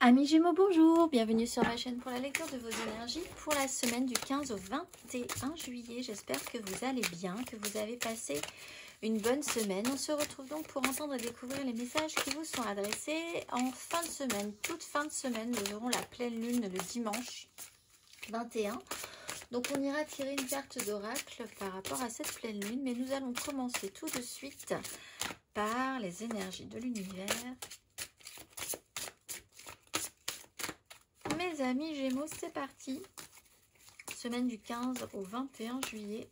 Amis Gémeaux, bonjour, bienvenue sur ma chaîne pour la lecture de vos énergies pour la semaine du 15 au 21 juillet. J'espère que vous allez bien, que vous avez passé une bonne semaine. On se retrouve donc pour entendre et découvrir les messages qui vous sont adressés en fin de semaine. Toute fin de semaine, nous aurons la pleine lune le dimanche 21. Donc on ira tirer une carte d'oracle par rapport à cette pleine lune, mais nous allons commencer tout de suite par les énergies de l'univers. Mes amis Gémeaux, c'est parti. Semaine du 15 au 21 juillet.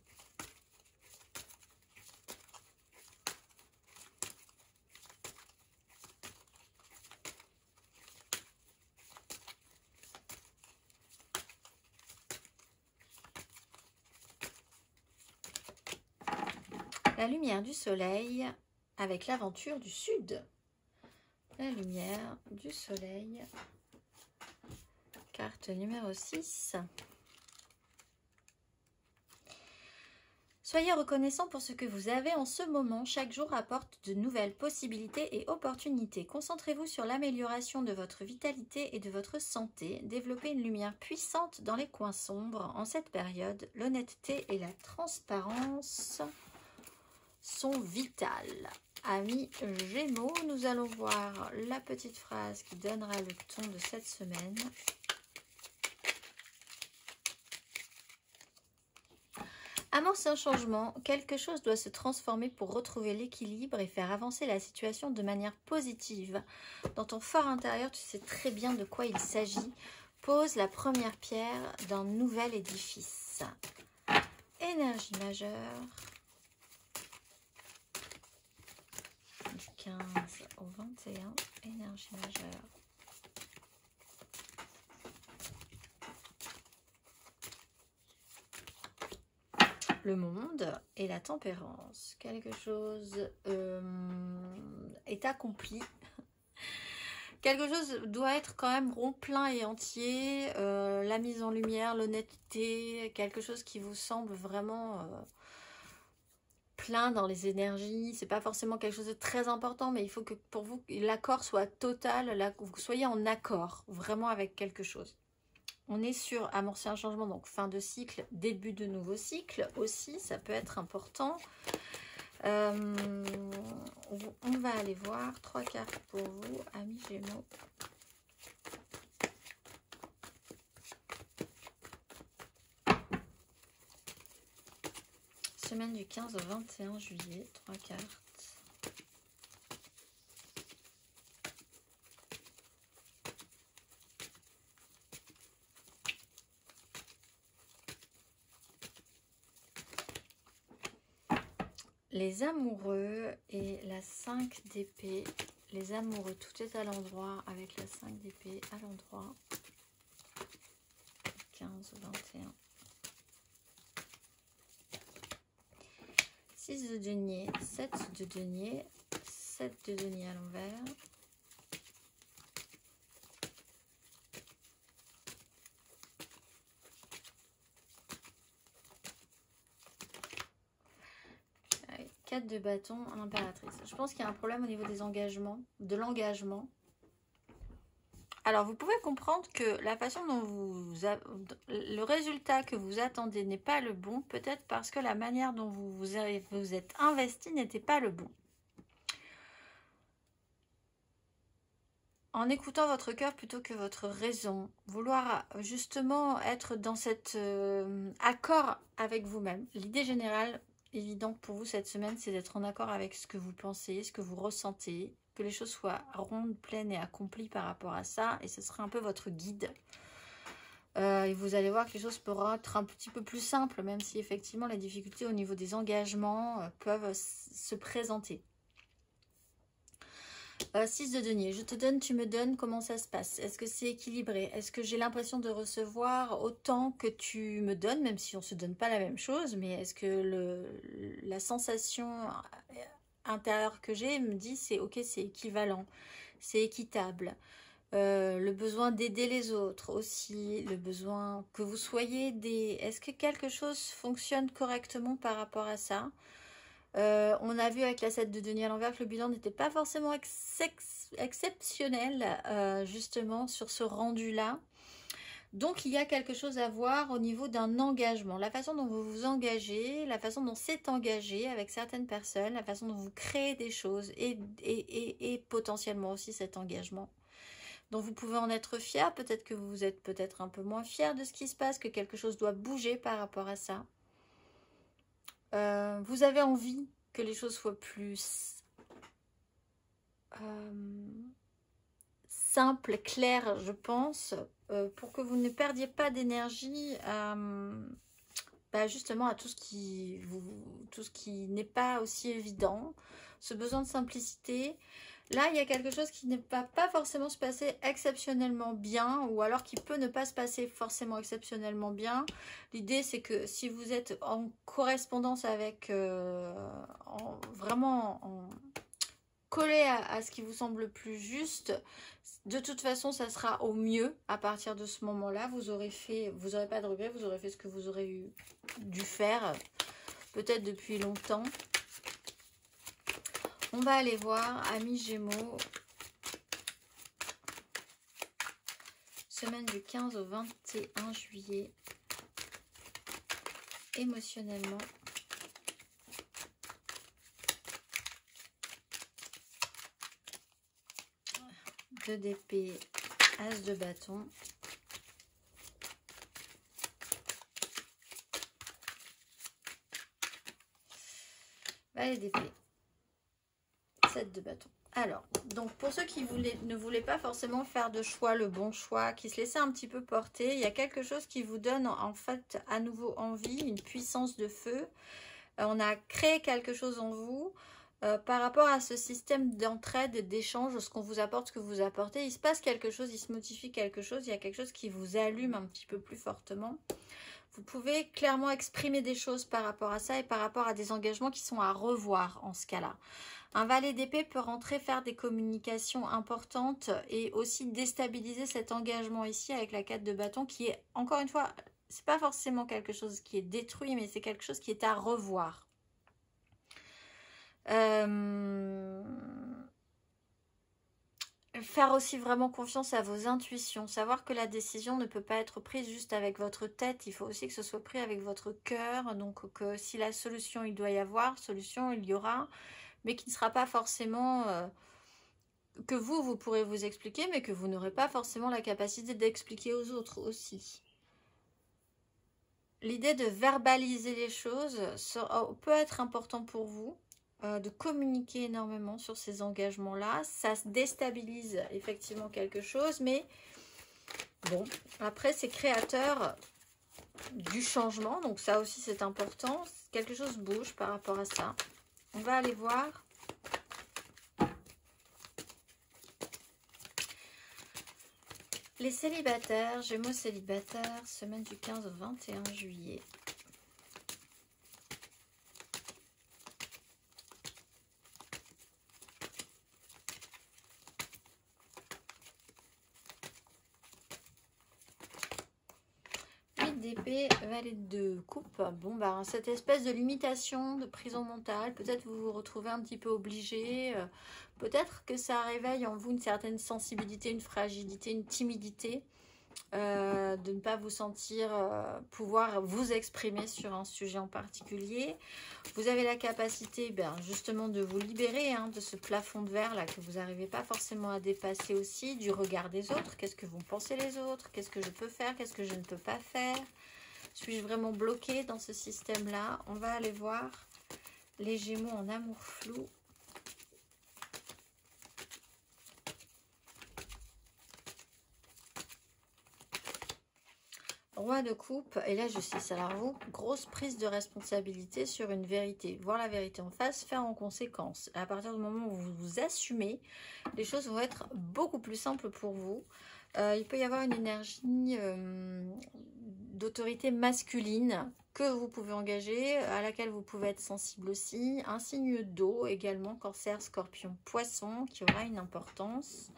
La lumière du soleil avec l'aventure du sud. La lumière du soleil. Carte numéro 6. Soyez reconnaissant pour ce que vous avez en ce moment. Chaque jour apporte de nouvelles possibilités et opportunités. Concentrez-vous sur l'amélioration de votre vitalité et de votre santé. Développez une lumière puissante dans les coins sombres. En cette période, l'honnêteté et la transparence sont vitales. Amis Gémeaux, nous allons voir la petite phrase qui donnera le ton de cette semaine. Amorce un changement, quelque chose doit se transformer pour retrouver l'équilibre et faire avancer la situation de manière positive. Dans ton fort intérieur, tu sais très bien de quoi il s'agit. Pose la première pierre d'un nouvel édifice. Énergie majeure. Du 15 au 21, énergie majeure. Le monde et la tempérance. Quelque chose est accompli. Quelque chose doit être quand même rond, plein et entier. La mise en lumière, l'honnêteté, quelque chose qui vous semble vraiment plein dans les énergies. C'est pas forcément quelque chose de très important, mais il faut que pour vous, l'accord soit total, que vous soyez en accord vraiment avec quelque chose. On est sur amorcer un changement, donc fin de cycle, début de nouveau cycle aussi, ça peut être important. On va aller voir 3 cartes pour vous, amis Gémeaux. Semaine du 15 au 21 juillet, 3 cartes. Les amoureux et la 5 d'épée. Les amoureux, tout est à l'endroit avec la 5 d'épée à l'endroit. 15, 21. 6 de denier, 7 de denier, 7 de denier à l'envers. De bâton à l'impératrice. Je pense qu'il y a un problème au niveau des engagements, de l'engagement. Alors, vous pouvez comprendre que la façon dont le résultat que vous attendez n'est pas le bon, peut-être parce que la manière dont vous êtes investi n'était pas le bon. En écoutant votre cœur plutôt que votre raison, vouloir justement être dans cet accord avec vous-même. L'idée générale évidente pour vous cette semaine, c'est d'être en accord avec ce que vous pensez, ce que vous ressentez, que les choses soient rondes, pleines et accomplies par rapport à ça, et ce sera un peu votre guide. Et vous allez voir que les choses pourront être un petit peu plus simples, même si effectivement les difficultés au niveau des engagements peuvent se présenter. 6 de denier, je te donne, tu me donnes, comment ça se passe? Est-ce que c'est équilibré? Est-ce que j'ai l'impression de recevoir autant que tu me donnes, même si on ne se donne pas la même chose, mais est-ce que la sensation intérieure que j'ai me dit c'est ok, c'est équivalent, c'est équitable. Le besoin d'aider les autres aussi, le besoin que vous soyez aidés. Est-ce que quelque chose fonctionne correctement par rapport à ça? On a vu avec la 7 de denier à l'envers que le bilan n'était pas forcément exceptionnel, justement, sur ce rendu-là. Donc, il y a quelque chose à voir au niveau d'un engagement. La façon dont vous vous engagez, la façon dont c'est engagé avec certaines personnes, la façon dont vous créez des choses et potentiellement aussi cet engagement. Donc, vous pouvez en être fier. Peut-être que vous êtes peut-être un peu moins fier de ce qui se passe, que quelque chose doit bouger par rapport à ça. Vous avez envie que les choses soient plus simples, claires, je pense, pour que vous ne perdiez pas d'énergie justement à tout ce qui n'est pas aussi évident, ce besoin de simplicité. Là, il y a quelque chose qui ne va pas forcément se passer exceptionnellement bien, ou alors qui peut ne pas se passer forcément exceptionnellement bien. L'idée, c'est que si vous êtes en correspondance avec, vraiment collé à ce qui vous semble le plus juste, de toute façon, ça sera au mieux à partir de ce moment-là. Vous n'aurez pas de regrets, vous aurez fait ce que vous aurez dû faire, peut-être depuis longtemps. On va aller voir, amis Gémeaux, semaine du 15 au 21 juillet, émotionnellement. Deux d'épée, as de bâton. Valet d'épée. 7 de bâton. Alors, donc pour ceux qui ne voulaient pas forcément faire de choix, le bon choix, qui se laissaient un petit peu porter, il y a quelque chose qui vous donne en fait à nouveau envie, une puissance de feu. On a créé quelque chose en vous par rapport à ce système d'entraide, d'échange, ce qu'on vous apporte, ce que vous apportez. Il se passe quelque chose, il se modifie quelque chose, il y a quelque chose qui vous allume un petit peu plus fortement. Vous pouvez clairement exprimer des choses par rapport à ça et par rapport à des engagements qui sont à revoir en ce cas-là. Un valet d'épée peut rentrer faire des communications importantes et aussi déstabiliser cet engagement ici avec la 4 de bâton qui est, encore une fois, c'est pas forcément quelque chose qui est détruit, mais c'est quelque chose qui est à revoir. Faire aussi vraiment confiance à vos intuitions, savoir que la décision ne peut pas être prise juste avec votre tête, il faut aussi que ce soit pris avec votre cœur, donc que si la solution il doit y avoir, solution il y aura, mais qui ne sera pas forcément que vous pourrez vous expliquer, mais que vous n'aurez pas forcément la capacité d'expliquer aux autres aussi. L'idée de verbaliser les choses peut être important pour vous, de communiquer énormément sur ces engagements-là. Ça déstabilise effectivement quelque chose, mais bon, après c'est créateur du changement, donc ça aussi c'est important. Quelque chose bouge par rapport à ça. On va aller voir. Les célibataires, Gémeaux célibataires, semaine du 15 au 21 juillet. D'épée, valet de coupe. Bon, bah, cette espèce de limitation, de prison mentale, peut-être vous vous retrouvez un petit peu obligé, peut-être que ça réveille en vous une certaine sensibilité, une fragilité, une timidité, de ne pas vous sentir pouvoir vous exprimer sur un sujet en particulier. Vous avez la capacité justement de vous libérer de ce plafond de verre là que vous n'arrivez pas forcément à dépasser aussi, du regard des autres. Qu'est-ce que vont penser les autres? Qu'est-ce que je peux faire? Qu'est-ce que je ne peux pas faire? Suis-je vraiment bloquée dans ce système-là? On va aller voir les Gémeaux en amour flou. Roi de coupe, et là je suis, alors vous, grosse prise de responsabilité sur une vérité, voir la vérité en face, faire en conséquence. À partir du moment où vous vous assumez, les choses vont être beaucoup plus simples pour vous. Il peut y avoir une énergie d'autorité masculine que vous pouvez engager, à laquelle vous pouvez être sensible aussi. Un signe d'eau également, Cancer, Scorpion, Poisson, qui aura une importance.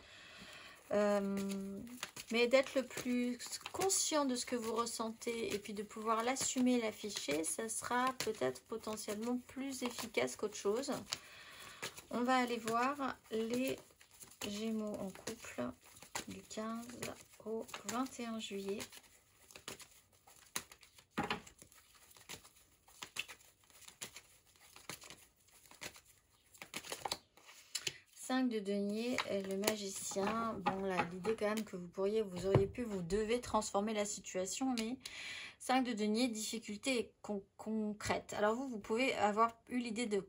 Mais d'être le plus conscient de ce que vous ressentez et puis de pouvoir l'assumer et l'afficher, ça sera peut-être potentiellement plus efficace qu'autre chose. On va aller voir les Gémeaux en couple du 15 au 21 juillet. De denier, le magicien. Bon, là, l'idée quand même que vous auriez pu, vous devez transformer la situation, mais 5 de denier, difficulté concrète. Alors vous pouvez avoir eu l'idée de,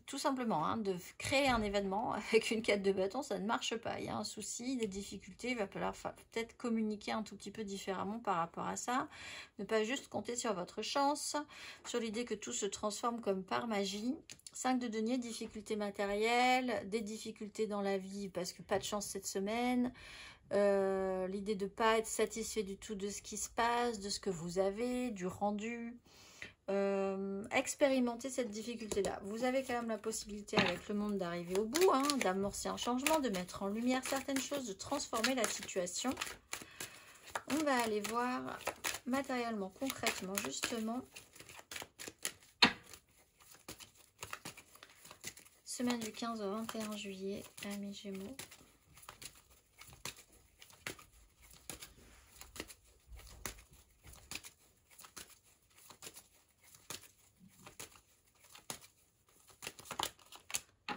tout simplement, hein, de créer un événement avec une 4 de bâton, ça ne marche pas. Il y a un souci, des difficultés, il va falloir peut-être communiquer un tout petit peu différemment par rapport à ça. Ne pas juste compter sur votre chance, sur l'idée que tout se transforme comme par magie. 5 de denier, difficultés matérielles, des difficultés dans la vie parce que pas de chance cette semaine. L'idée de ne pas être satisfait du tout de ce qui se passe, de ce que vous avez, du rendu. Expérimenter cette difficulté-là. Vous avez quand même la possibilité avec le monde d'arriver au bout, hein, d'amorcer un changement, de mettre en lumière certaines choses, de transformer la situation. On va aller voir matériellement, concrètement, justement, semaine du 15 au 21 juillet, amis Gémeaux.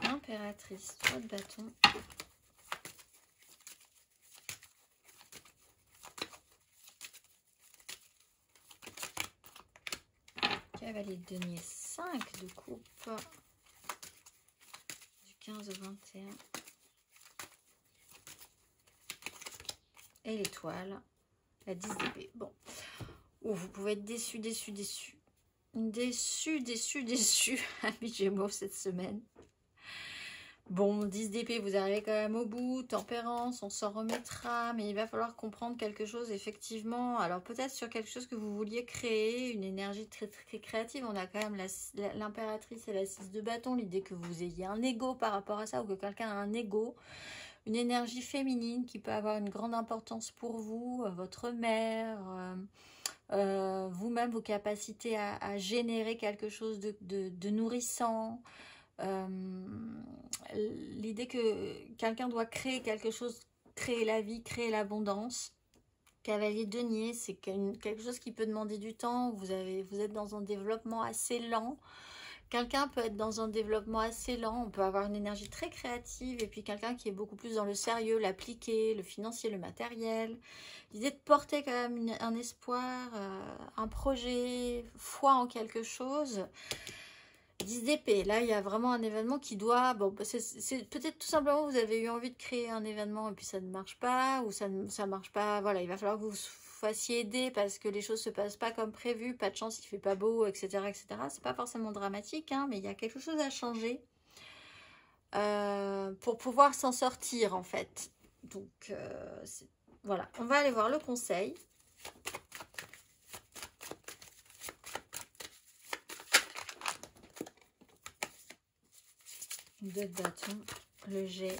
Impératrice, 3 de bâton. Cavalier de denier, 5 de coupe. Du 15 au 21. Et l'étoile, la 10 d'épée. Bon, vous pouvez être déçu, déçu, déçu. Déçu, déçu, déçu, amis Gémeaux, cette semaine. Bon, 10 d'épée, vous arrivez quand même au bout. Tempérance, on s'en remettra. Mais il va falloir comprendre quelque chose, effectivement. Alors, peut-être sur quelque chose que vous vouliez créer, une énergie très, très créative. On a quand même l'impératrice et la 6 de bâton. L'idée que vous ayez un ego par rapport à ça ou que quelqu'un a un ego. Une énergie féminine qui peut avoir une grande importance pour vous, votre mère, vous-même, vos capacités à générer quelque chose de nourrissant. L'idée que quelqu'un doit créer quelque chose, créer la vie, créer l'abondance. Cavalier de denier, c'est quelque chose qui peut demander du temps. Vous êtes dans un développement assez lent. Quelqu'un peut être dans un développement assez lent. On peut avoir une énergie très créative et puis quelqu'un qui est beaucoup plus dans le sérieux, l'appliqué, le financier, le matériel. L'idée de porter quand même un espoir, un projet, foi en quelque chose. 10 d'épée, là il y a vraiment un événement qui doit, bon c'est peut-être tout simplement vous avez eu envie de créer un événement et puis ça ne marche pas, ou ça marche pas, voilà, il va falloir que vous fassiez aider parce que les choses se passent pas comme prévu, pas de chance, il fait pas beau, etc. etc. C'est pas forcément dramatique, hein, mais il y a quelque chose à changer pour pouvoir s'en sortir en fait. Donc voilà, on va aller voir le conseil. Deux de bâton, le G,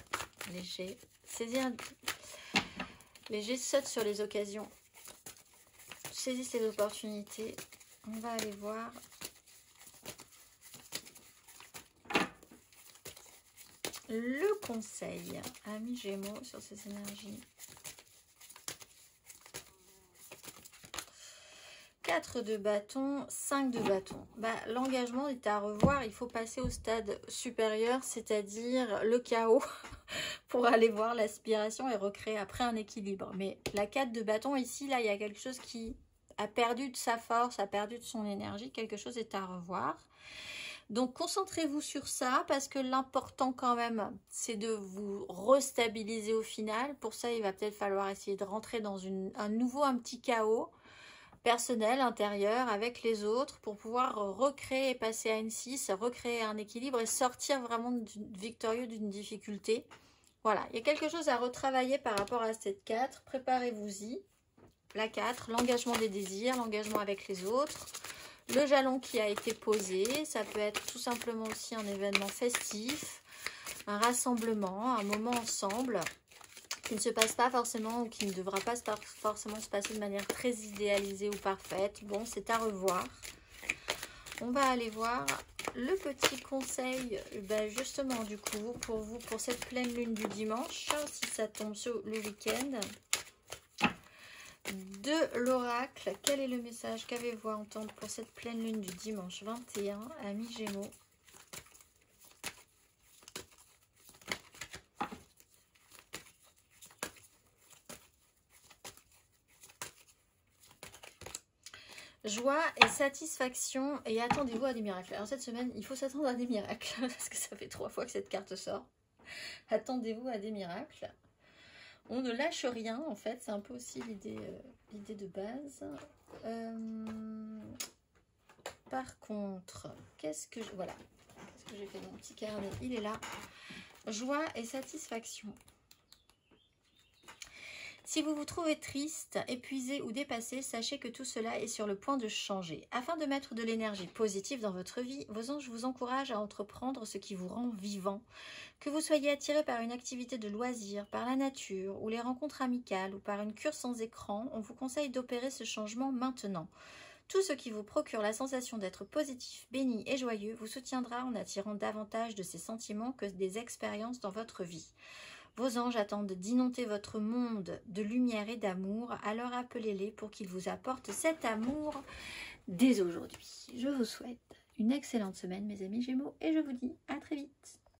léger. Saisir, léger saute sur les occasions. Saisissez les opportunités. On va aller voir. Le conseil, amis Gémeaux, sur ces énergies. 4 de bâton, 5 de bâton. L'engagement est à revoir, il faut passer au stade supérieur, c'est-à-dire le chaos, pour aller voir l'aspiration et recréer après un équilibre. Mais la 4 de bâton, ici, là, il y a quelque chose qui a perdu de sa force, a perdu de son énergie, quelque chose est à revoir. Donc, concentrez-vous sur ça, parce que l'important quand même, c'est de vous restabiliser au final. Pour ça, il va peut-être falloir essayer de rentrer dans un petit chaos personnel, intérieur, avec les autres, pour pouvoir recréer et passer à une 6, recréer un équilibre et sortir vraiment victorieux d'une difficulté. Voilà, il y a quelque chose à retravailler par rapport à cette 4, préparez-vous-y. La 4, l'engagement des désirs, l'engagement avec les autres, le jalon qui a été posé, ça peut être tout simplement aussi un événement festif, un rassemblement, un moment ensemble. qui ne se passe pas forcément ou qui ne devra pas forcément se passer de manière très idéalisée ou parfaite. Bon, c'est à revoir. On va aller voir le petit conseil, justement, du coup, pour vous, pour cette pleine lune du dimanche, si ça tombe sur le week-end. De l'oracle, quel est le message qu'avez-vous à entendre pour cette pleine lune du dimanche 21, amis Gémeaux? Joie et satisfaction, et attendez-vous à des miracles. Alors cette semaine, il faut s'attendre à des miracles, parce que ça fait 3 fois que cette carte sort. Attendez-vous à des miracles. On ne lâche rien, en fait, c'est un peu aussi l'idée de base. Par contre, qu'est-ce que j'ai fait dans mon petit carnet? Il est là. Joie et satisfaction. Si vous vous trouvez triste, épuisé ou dépassé, sachez que tout cela est sur le point de changer. Afin de mettre de l'énergie positive dans votre vie, vos anges vous encouragent à entreprendre ce qui vous rend vivant. Que vous soyez attiré par une activité de loisir, par la nature ou les rencontres amicales ou par une cure sans écran, on vous conseille d'opérer ce changement maintenant. Tout ce qui vous procure la sensation d'être positif, béni et joyeux vous soutiendra en attirant davantage de ces sentiments que des expériences dans votre vie. Vos anges attendent d'inonder votre monde de lumière et d'amour, alors appelez-les pour qu'ils vous apportent cet amour dès aujourd'hui. Je vous souhaite une excellente semaine, mes amis Gémeaux, et je vous dis à très vite.